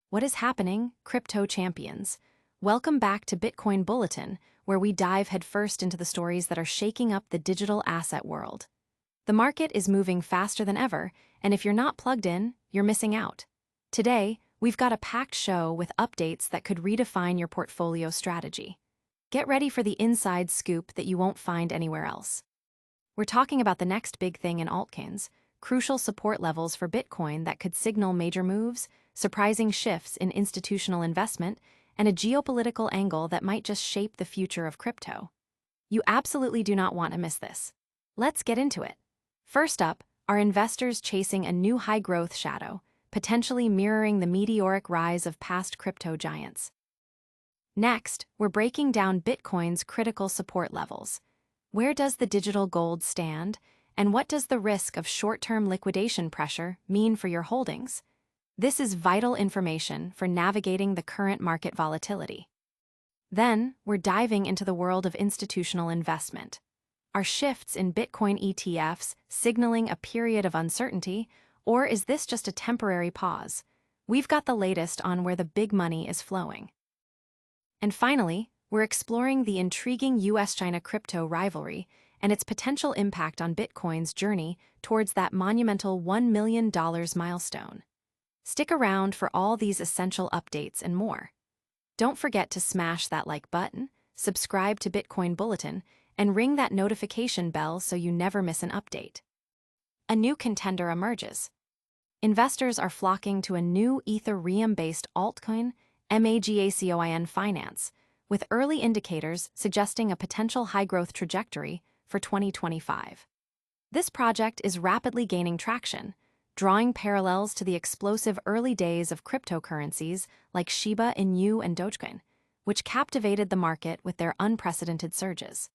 What is happening, crypto champions? Welcome back to Bitcoin Bulletin, where we dive headfirst into the stories that are shaking up the digital asset world. The market is moving faster than ever, and if you're not plugged in, you're missing out. Today, we've got a packed show with updates that could redefine your portfolio strategy. Get ready for the inside scoop that you won't find anywhere else. We're talking about the next big thing in altcoins, crucial support levels for Bitcoin that could signal major moves, surprising shifts in institutional investment, and a geopolitical angle that might just shape the future of crypto. You absolutely do not want to miss this. Let's get into it. First up, are investors chasing a new high-growth shadow, potentially mirroring the meteoric rise of past crypto giants. Next, we're breaking down Bitcoin's critical support levels. Where does the digital gold stand, and what does the risk of short-term liquidation pressure mean for your holdings? This is vital information for navigating the current market volatility. Then, we're diving into the world of institutional investment. Are shifts in Bitcoin ETFs signaling a period of uncertainty, or is this just a temporary pause? We've got the latest on where the big money is flowing. And finally, we're exploring the intriguing U.S. China crypto rivalry and its potential impact on Bitcoin's journey towards that monumental $1 million milestone. Stick around for all these essential updates and more. Don't forget to smash that like button, subscribe to Bitcoin Bulletin, and ring that notification bell so you never miss an update. A new contender emerges. Investors are flocking to a new Ethereum-based altcoin, MAGACOIN Finance, with early indicators suggesting a potential high-growth trajectory for 2025. This project is rapidly gaining traction, drawing parallels to the explosive early days of cryptocurrencies like Shiba Inu and Dogecoin, which captivated the market with their unprecedented surges.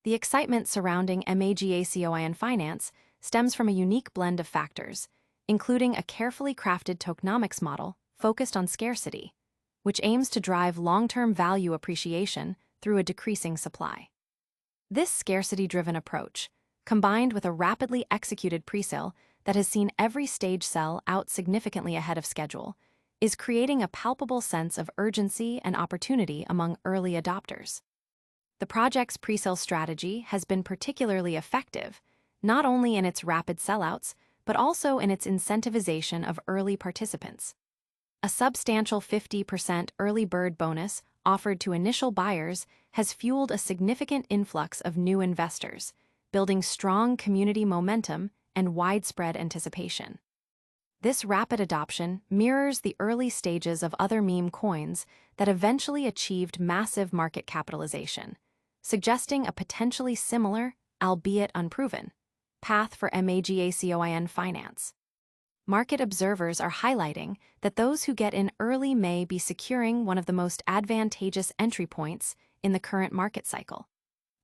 The excitement surrounding MAGACOIN Finance stems from a unique blend of factors, including a carefully crafted tokenomics model focused on scarcity, which aims to drive long-term value appreciation through a decreasing supply. This scarcity-driven approach, combined with a rapidly executed presale that has seen every stage sell out significantly ahead of schedule, is creating a palpable sense of urgency and opportunity among early adopters. The project's presale strategy has been particularly effective, not only in its rapid sellouts, but also in its incentivization of early participants. A substantial 50% early bird bonus offered to initial buyers has fueled a significant influx of new investors, building strong community momentum and widespread anticipation. This rapid adoption mirrors the early stages of other meme coins that eventually achieved massive market capitalization, suggesting a potentially similar, albeit unproven, path for MAGACOIN Finance. Market observers are highlighting that those who get in early may be securing one of the most advantageous entry points in the current market cycle,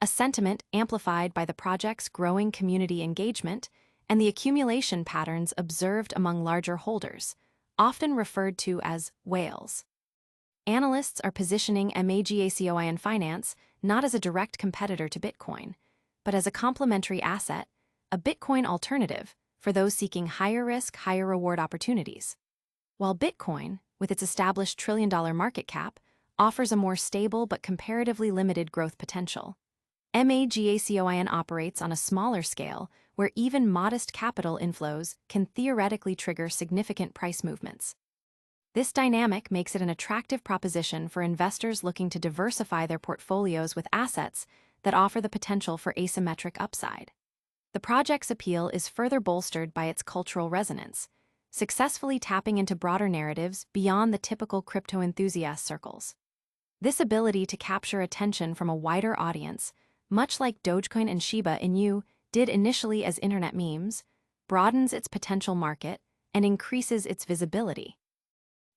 a sentiment amplified by the project's growing community engagement and the accumulation patterns observed among larger holders, often referred to as whales. Analysts are positioning MAGACOIN Finance not as a direct competitor to Bitcoin, but as a complementary asset, a Bitcoin alternative for those seeking higher risk, higher reward opportunities. While Bitcoin, with its established trillion-dollar market cap, offers a more stable but comparatively limited growth potential, MAGACOIN operates on a smaller scale where even modest capital inflows can theoretically trigger significant price movements. This dynamic makes it an attractive proposition for investors looking to diversify their portfolios with assets that offer the potential for asymmetric upside. The project's appeal is further bolstered by its cultural resonance, successfully tapping into broader narratives beyond the typical crypto enthusiast circles. This ability to capture attention from a wider audience, much like Dogecoin and Shiba Inu did initially as internet memes, broadens its potential market and increases its visibility.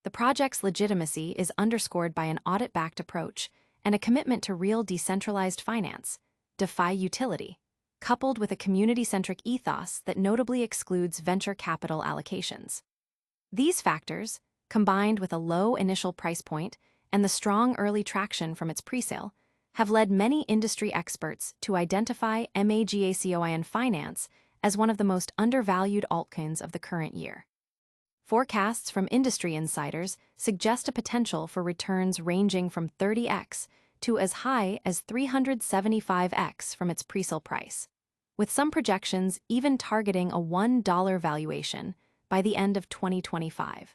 The project's legitimacy is underscored by an audit-backed approach and a commitment to real decentralized finance, DeFi utility, coupled with a community-centric ethos that notably excludes venture capital allocations. These factors, combined with a low initial price point and the strong early traction from its presale, have led many industry experts to identify MAGACOIN Finance as one of the most undervalued altcoins of the current year. Forecasts from industry insiders suggest a potential for returns ranging from 30x to as high as 375x from its presale price, with some projections even targeting a $1 valuation by the end of 2025.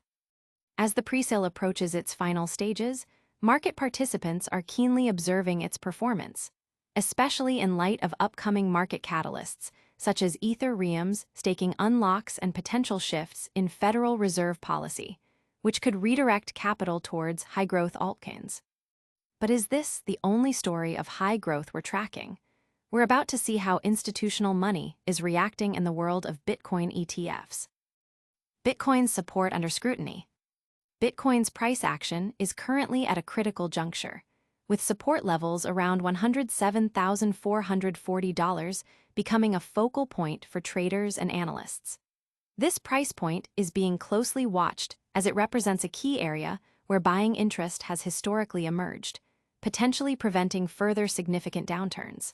As the presale approaches its final stages, market participants are keenly observing its performance, especially in light of upcoming market catalysts, such as Ethereum's staking unlocks and potential shifts in Federal Reserve policy, which could redirect capital towards high-growth altcoins. But is this the only story of high growth we're tracking? We're about to see how institutional money is reacting in the world of Bitcoin ETFs. Bitcoin's support under scrutiny. Bitcoin's price action is currently at a critical juncture, with support levels around $107,440 becoming a focal point for traders and analysts. This price point is being closely watched as it represents a key area where buying interest has historically emerged, potentially preventing further significant downturns.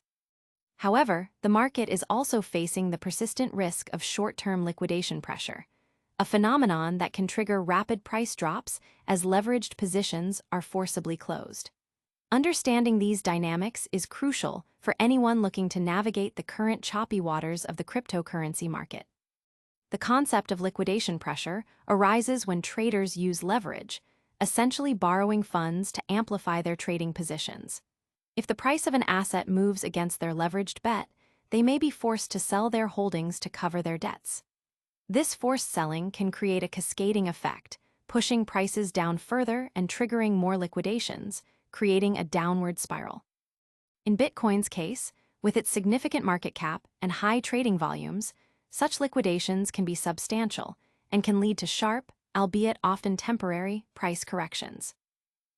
However, the market is also facing the persistent risk of short-term liquidation pressure, a phenomenon that can trigger rapid price drops as leveraged positions are forcibly closed. Understanding these dynamics is crucial for anyone looking to navigate the current choppy waters of the cryptocurrency market. The concept of liquidation pressure arises when traders use leverage, essentially borrowing funds to amplify their trading positions. If the price of an asset moves against their leveraged bet, they may be forced to sell their holdings to cover their debts. This forced selling can create a cascading effect, pushing prices down further and triggering more liquidations, creating a downward spiral. In Bitcoin's case, with its significant market cap and high trading volumes, such liquidations can be substantial and can lead to sharp, albeit often temporary, price corrections.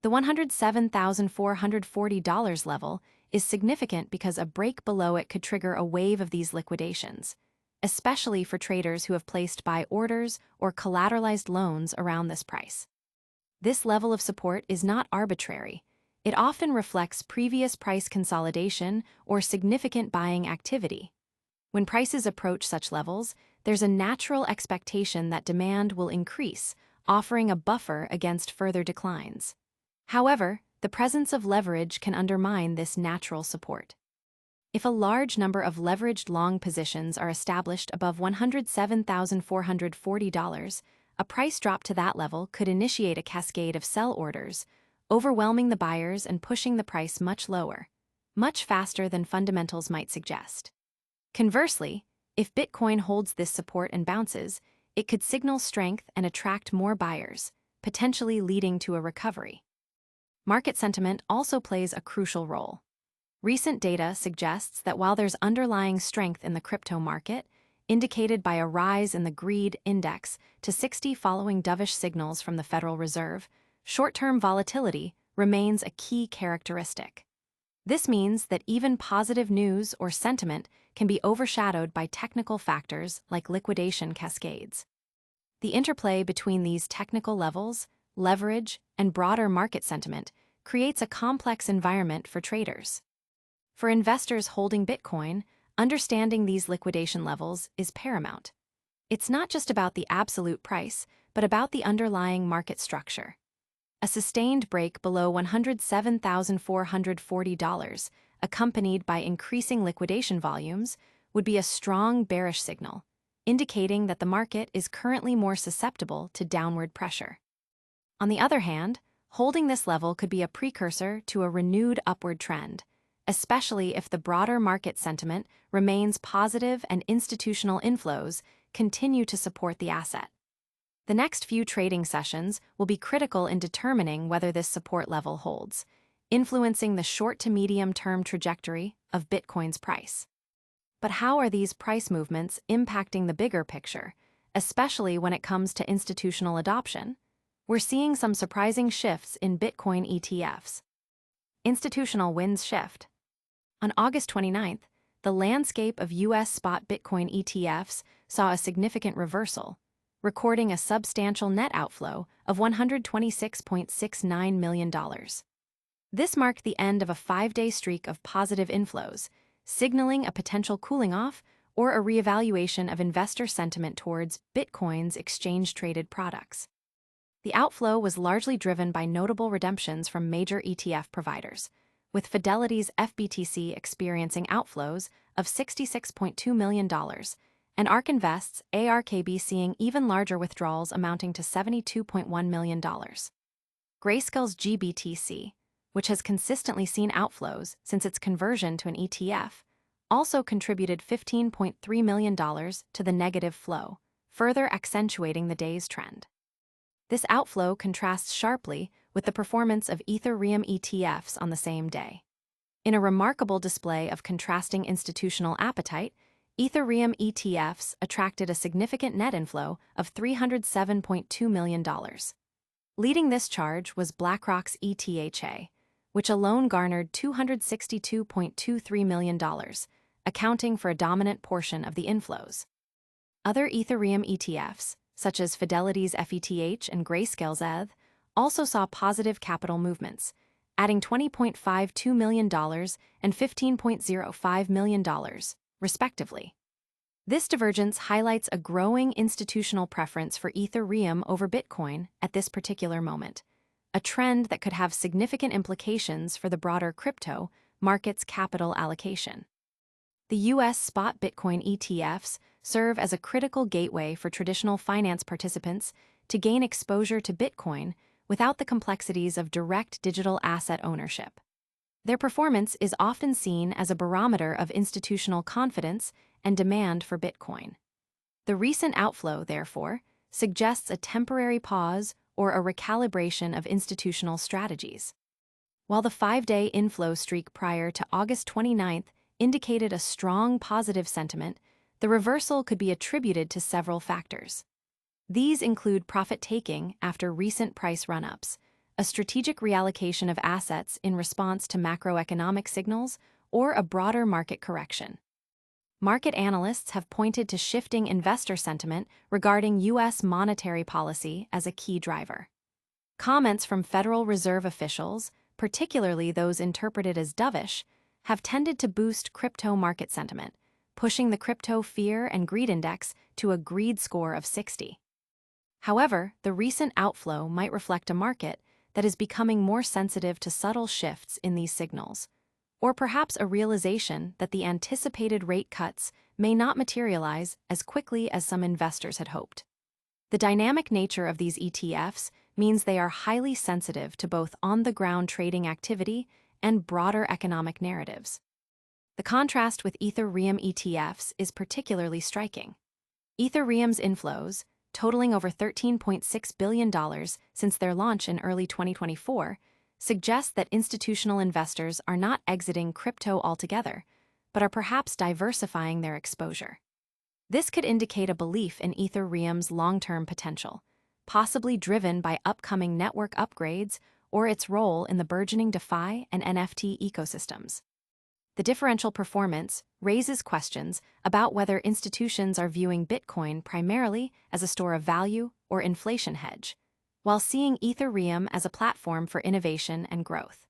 The $107,440 level is significant because a break below it could trigger a wave of these liquidations, especially for traders who have placed buy orders or collateralized loans around this price. This level of support is not arbitrary. It often reflects previous price consolidation or significant buying activity. When prices approach such levels, there's a natural expectation that demand will increase, offering a buffer against further declines. However, the presence of leverage can undermine this natural support. If a large number of leveraged long positions are established above $107,440, a price drop to that level could initiate a cascade of sell orders, overwhelming the buyers and pushing the price much lower, much faster than fundamentals might suggest. Conversely, if Bitcoin holds this support and bounces, it could signal strength and attract more buyers, potentially leading to a recovery. Market sentiment also plays a crucial role. Recent data suggests that while there's underlying strength in the crypto market, indicated by a rise in the greed index to 60 following dovish signals from the Federal Reserve, short-term volatility remains a key characteristic. This means that even positive news or sentiment can be overshadowed by technical factors like liquidation cascades. The interplay between these technical levels, leverage, and broader market sentiment creates a complex environment for traders. For investors holding Bitcoin, understanding these liquidation levels is paramount. It's not just about the absolute price, but about the underlying market structure. A sustained break below $107,440, accompanied by increasing liquidation volumes, would be a strong bearish signal, indicating that the market is currently more susceptible to downward pressure. On the other hand, holding this level could be a precursor to a renewed upward trend, especially if the broader market sentiment remains positive and institutional inflows continue to support the asset. The next few trading sessions will be critical in determining whether this support level holds, influencing the short to medium-term trajectory of Bitcoin's price. But how are these price movements impacting the bigger picture, especially when it comes to institutional adoption? We're seeing some surprising shifts in Bitcoin ETFs. Institutional winds shift. On August 29th, the landscape of U.S. spot Bitcoin ETFs saw a significant reversal, recording a substantial net outflow of $126.69 million. This marked the end of a 5-day streak of positive inflows, signaling a potential cooling off or a reevaluation of investor sentiment towards Bitcoin's exchange-traded products. The outflow was largely driven by notable redemptions from major ETF providers, with Fidelity's FBTC experiencing outflows of $66.2 million, and ARK Invest's ARKB seeing even larger withdrawals amounting to $72.1 million. Grayscale's GBTC, which has consistently seen outflows since its conversion to an ETF, also contributed $15.3 million to the negative flow, further accentuating the day's trend. This outflow contrasts sharply with the performance of Ethereum ETFs on the same day. In a remarkable display of contrasting institutional appetite, Ethereum ETFs attracted a significant net inflow of $307.2 million. Leading this charge was BlackRock's ETHA, which alone garnered $262.23 million, accounting for a dominant portion of the inflows. Other Ethereum ETFs, such as Fidelity's FETH and Grayscale's ETH, also saw positive capital movements, adding $20.52 million and $15.05 million, respectively. This divergence highlights a growing institutional preference for Ethereum over Bitcoin at this particular moment, a trend that could have significant implications for the broader crypto market's capital allocation. The U.S. spot Bitcoin ETFs serve as a critical gateway for traditional finance participants to gain exposure to Bitcoin without the complexities of direct digital asset ownership. Their performance is often seen as a barometer of institutional confidence and demand for Bitcoin. The recent outflow, therefore, suggests a temporary pause or a recalibration of institutional strategies. While the 5-day inflow streak prior to August 29th indicated a strong positive sentiment, the reversal could be attributed to several factors. These include profit-taking after recent price run-ups, a strategic reallocation of assets in response to macroeconomic signals, or a broader market correction. Market analysts have pointed to shifting investor sentiment regarding U.S. monetary policy as a key driver. Comments from Federal Reserve officials, particularly those interpreted as dovish, have tended to boost crypto market sentiment, pushing the crypto fear and greed index to a greed score of 60. However, the recent outflow might reflect a market that is becoming more sensitive to subtle shifts in these signals, or perhaps a realization that the anticipated rate cuts may not materialize as quickly as some investors had hoped. The dynamic nature of these ETFs means they are highly sensitive to both on-the-ground trading activity and broader economic narratives. The contrast with Ethereum ETFs is particularly striking. Ethereum's inflows, totaling over $13.6 billion since their launch in early 2024, suggest that institutional investors are not exiting crypto altogether, but are perhaps diversifying their exposure. This could indicate a belief in Ethereum's long-term potential, possibly driven by upcoming network upgrades or its role in the burgeoning DeFi and NFT ecosystems. The differential performance raises questions about whether institutions are viewing Bitcoin primarily as a store of value or inflation hedge, while seeing Ethereum as a platform for innovation and growth.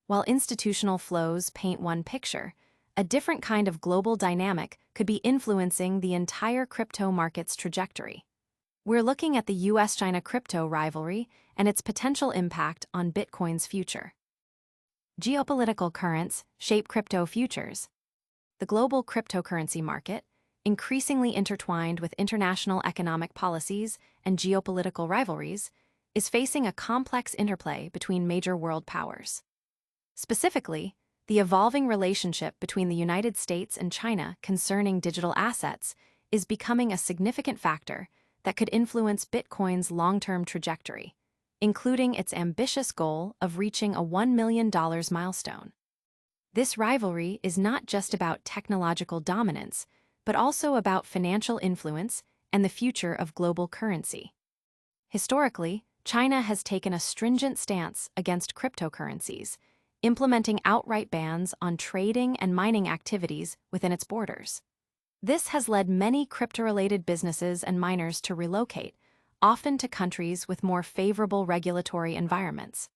While institutional flows paint one picture, a different kind of global dynamic could be influencing the entire crypto market's trajectory. We're looking at the U.S. China crypto rivalry and its potential impact on Bitcoin's future. Geopolitical currents shape crypto futures. The global cryptocurrency market, increasingly intertwined with international economic policies and geopolitical rivalries, is facing a complex interplay between major world powers. Specifically, the evolving relationship between the United States and China concerning digital assets is becoming a significant factor that could influence Bitcoin's long-term trajectory, including its ambitious goal of reaching a $1 million milestone. This rivalry is not just about technological dominance, but also about financial influence and the future of global currency. Historically, China has taken a stringent stance against cryptocurrencies, implementing outright bans on trading and mining activities within its borders. This has led many crypto-related businesses and miners to relocate, often to countries with more favorable regulatory environments.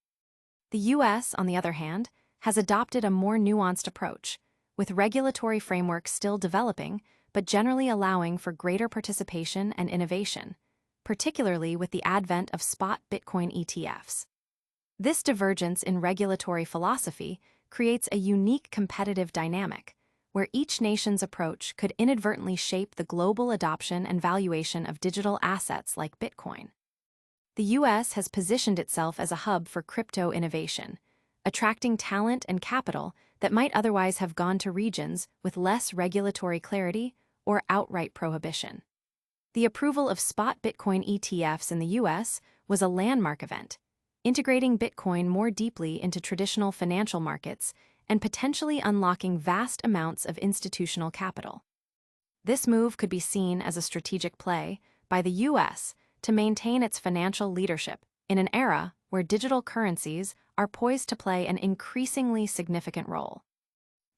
The U.S., on the other hand, has adopted a more nuanced approach, with regulatory frameworks still developing, but generally allowing for greater participation and innovation, particularly with the advent of spot Bitcoin ETFs. This divergence in regulatory philosophy creates a unique competitive dynamic, where each nation's approach could inadvertently shape the global adoption and valuation of digital assets like Bitcoin. The U.S. has positioned itself as a hub for crypto innovation, attracting talent and capital that might otherwise have gone to regions with less regulatory clarity or outright prohibition. The approval of spot Bitcoin ETFs in the U.S. was a landmark event, integrating Bitcoin more deeply into traditional financial markets and potentially unlocking vast amounts of institutional capital. This move could be seen as a strategic play by the U.S. to maintain its financial leadership in an era where digital currencies are poised to play an increasingly significant role.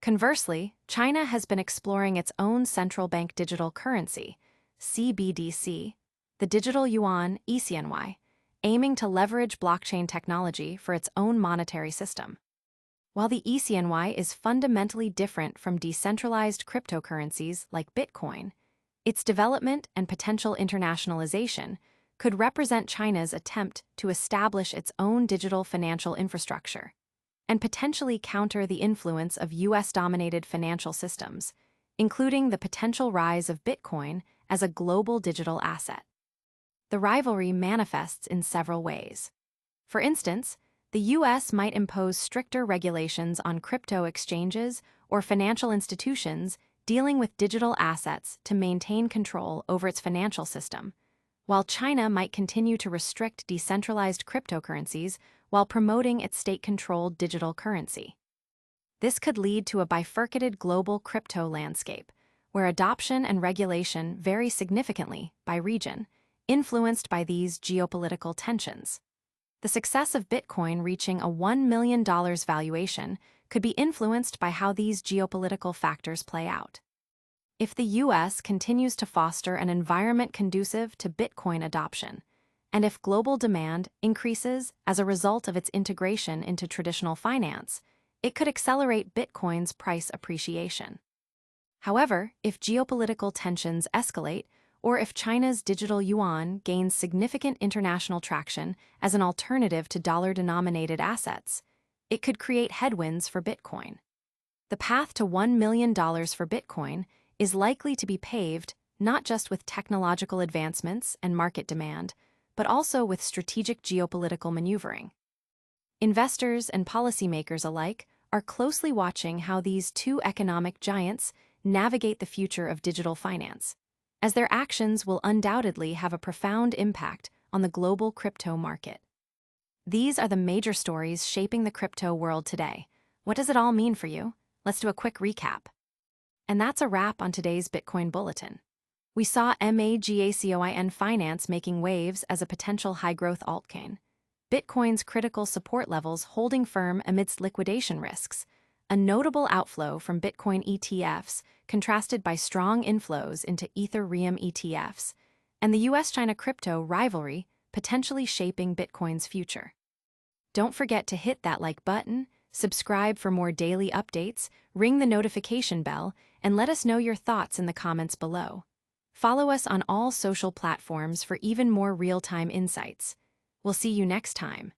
Conversely, China has been exploring its own central bank digital currency, CBDC, the digital yuan (eCNY), aiming to leverage blockchain technology for its own monetary system. While the eCNY is fundamentally different from decentralized cryptocurrencies like Bitcoin, its development and potential internationalization could represent China's attempt to establish its own digital financial infrastructure and potentially counter the influence of U.S.-dominated financial systems, including the potential rise of Bitcoin as a global digital asset. The rivalry manifests in several ways. For instance, the U.S. might impose stricter regulations on crypto exchanges or financial institutions dealing with digital assets to maintain control over its financial system, while China might continue to restrict decentralized cryptocurrencies while promoting its state-controlled digital currency. This could lead to a bifurcated global crypto landscape, where adoption and regulation vary significantly by region, influenced by these geopolitical tensions. The success of Bitcoin reaching a $1 million valuation could be influenced by how these geopolitical factors play out. If the U.S. continues to foster an environment conducive to Bitcoin adoption, and if global demand increases as a result of its integration into traditional finance, it could accelerate Bitcoin's price appreciation. However, if geopolitical tensions escalate, or if China's digital yuan gains significant international traction as an alternative to dollar-denominated assets, it could create headwinds for Bitcoin. The path to $1 million for Bitcoin is likely to be paved not just with technological advancements and market demand, but also with strategic geopolitical maneuvering. Investors and policymakers alike are closely watching how these two economic giants navigate the future of digital finance, as their actions will undoubtedly have a profound impact on the global crypto market. These are the major stories shaping the crypto world today. What does it all mean for you? Let's do a quick recap. And that's a wrap on today's Bitcoin Bulletin. We saw MAGACOIN Finance making waves as a potential high-growth altcoin, Bitcoin's critical support levels holding firm amidst liquidation risks, a notable outflow from Bitcoin ETFs contrasted by strong inflows into Ethereum ETFs, and the U.S. China crypto rivalry potentially shaping Bitcoin's future. Don't forget to hit that like button, subscribe for more daily updates, ring the notification bell, and let us know your thoughts in the comments below. Follow us on all social platforms for even more real-time insights. We'll see you next time.